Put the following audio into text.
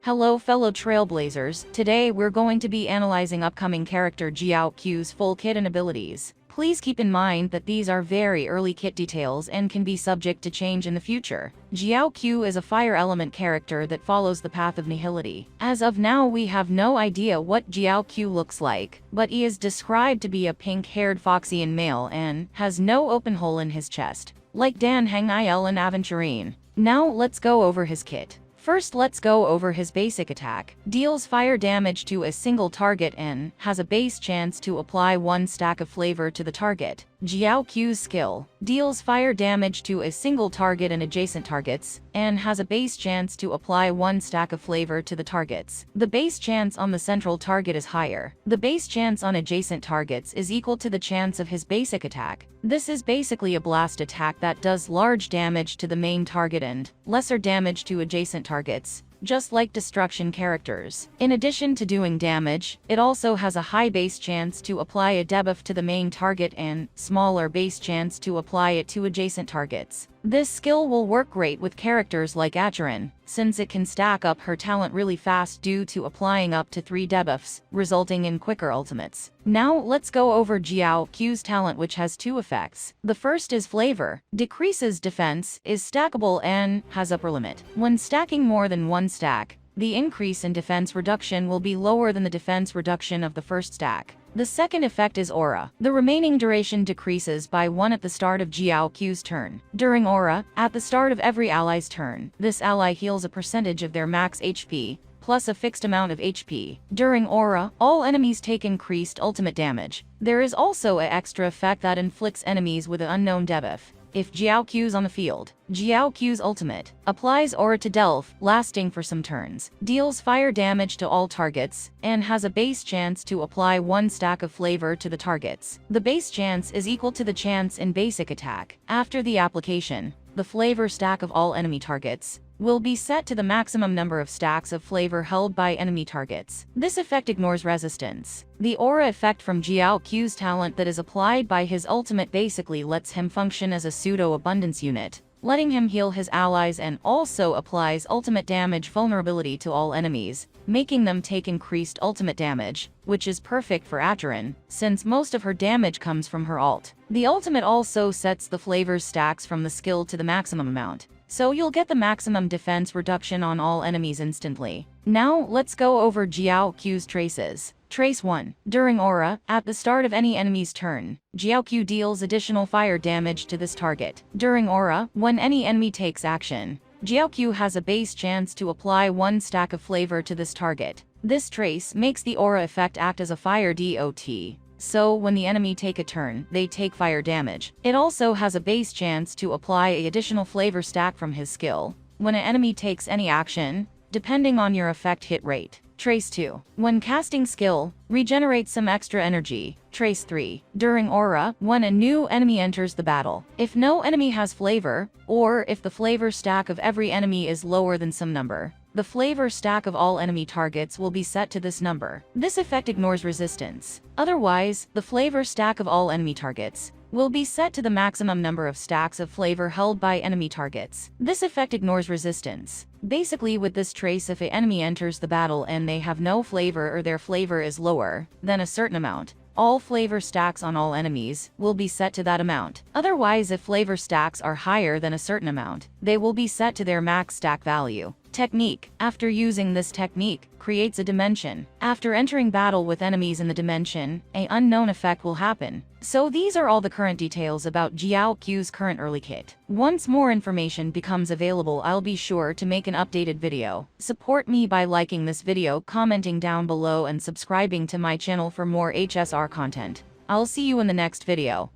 Hello fellow trailblazers, today we're going to be analyzing upcoming character Jiaoqiu's full kit and abilities. Please keep in mind that these are very early kit details and can be subject to change in the future. Jiaoqiu is a fire element character that follows the path of nihility. As of now we have no idea what Jiaoqiu looks like, but he is described to be a pink-haired Foxian male and has no open hole in his chest, like Dan Hengil and Aventurine. Now let's go over his kit. First let's go over his basic attack. Deals fire damage to a single target and has a base chance to apply 1 stack of flavor to the target. Jiaoqiu's skill. Deals fire damage to a single target and adjacent targets, and has a base chance to apply 1 stack of flavor to the targets. The base chance on the central target is higher. The base chance on adjacent targets is equal to the chance of his basic attack. This is basically a blast attack that does large damage to the main target and lesser damage to adjacent targets, just like destruction characters. In addition to doing damage, it also has a high base chance to apply a debuff to the main target and smaller base chance to apply it to adjacent targets. This skill will work great with characters like Acheron, since it can stack up her talent really fast due to applying up to 3 debuffs, resulting in quicker ultimates. Now let's go over Jiaoqiu's talent, which has 2 effects. The first is Flavor. Decreases defense, is stackable and has upper limit. When stacking more than 1 stack, the increase in defense reduction will be lower than the defense reduction of the first stack. The second effect is Aura. The remaining duration decreases by 1 at the start of Jiaoqiu's turn. During Aura, at the start of every ally's turn, this ally heals a percentage of their max HP, plus a fixed amount of HP. During Aura, all enemies take increased ultimate damage. There is also an extra effect that inflicts enemies with an unknown debuff. If Jiaoqiu's on the field, Jiaoqiu's ultimate applies Aura to Delph, lasting for some turns, deals fire damage to all targets, and has a base chance to apply 1 stack of flavor to the targets. The base chance is equal to the chance in basic attack. After the application, the flavor stack of all enemy targets will be set to the maximum number of stacks of flavor held by enemy targets. This effect ignores resistance. The aura effect from Jiaoqiu's talent that is applied by his ultimate basically lets him function as a pseudo-abundance unit, letting him heal his allies, and also applies ultimate damage vulnerability to all enemies, making them take increased ultimate damage, which is perfect for Acheron, since most of her damage comes from her ult. The ultimate also sets the flavors stacks from the skill to the maximum amount, so you'll get the maximum defense reduction on all enemies instantly. Now let's go over Jiaoqiu's traces. Trace 1. During Aura, at the start of any enemy's turn, Jiaoqiu deals additional fire damage to this target. During Aura, when any enemy takes action, Jiaoqiu has a base chance to apply 1 stack of flavor to this target. This trace makes the aura effect act as a fire dot. So when the enemy take a turn, they take fire damage. It also has a base chance to apply an additional flavor stack from his skill when an enemy takes any action, depending on your effect hit rate. Trace 2. When casting skill, regenerate some extra energy. Trace 3. During Aura, when a new enemy enters the battle. If no enemy has flavor, or if the flavor stack of every enemy is lower than some number, the flavor stack of all enemy targets will be set to this number. This effect ignores resistance. Otherwise, the flavor stack of all enemy targets will be set to the maximum number of stacks of flavor held by enemy targets. This effect ignores resistance. Basically, with this trace, if an enemy enters the battle and they have no flavor or their flavor is lower than a certain amount, all flavor stacks on all enemies will be set to that amount. Otherwise, if flavor stacks are higher than a certain amount, they will be set to their max stack value. Technique. After using this technique, creates a dimension. After entering battle with enemies in the dimension, an unknown effect will happen. So these are all the current details about Jiaoqiu's current early kit. Once more information becomes available, I'll be sure to make an updated video. Support me by liking this video, commenting down below, and subscribing to my channel for more HSR content. I'll see you in the next video.